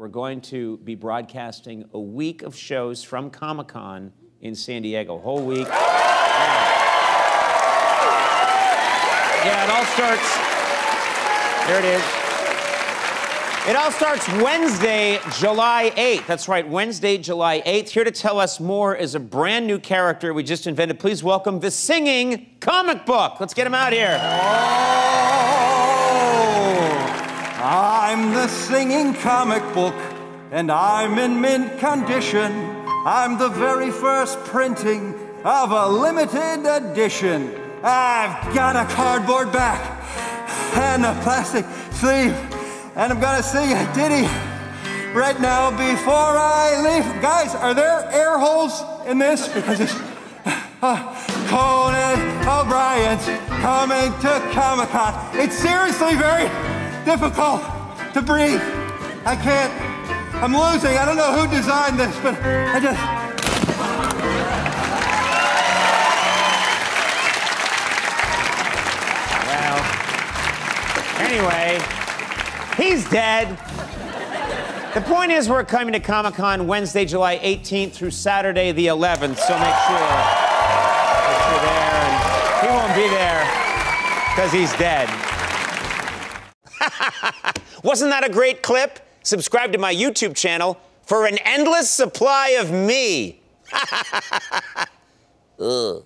we're going to be broadcasting a week of shows from Comic-Con in San Diego, whole week. Yeah, it all starts, there it is. It all starts Wednesday, July 8th. That's right, Wednesday, July 8th. Here to tell us more is a brand new character we just invented. Please welcome the singing comic book. Let's get him out here. Oh, I'm the singing comic book, and I'm in mint condition. I'm the very first printing of a limited edition. I've got a cardboard back and a plastic sleeve, and I'm gonna sing a ditty right now before I leave. Guys, are there air holes in this? Because it's Conan O'Brien's coming to Comic-Con. It's seriously very difficult to breathe. I can't, I'm losing. I don't know who designed this, but I just... Well, anyway, he's dead. The point is we're coming to Comic-Con Wednesday, July 18th through Saturday the 11th, so make sure you're there. And he won't be there because he's dead. Wasn't that a great clip? Subscribe to my YouTube channel for an endless supply of me. Ugh.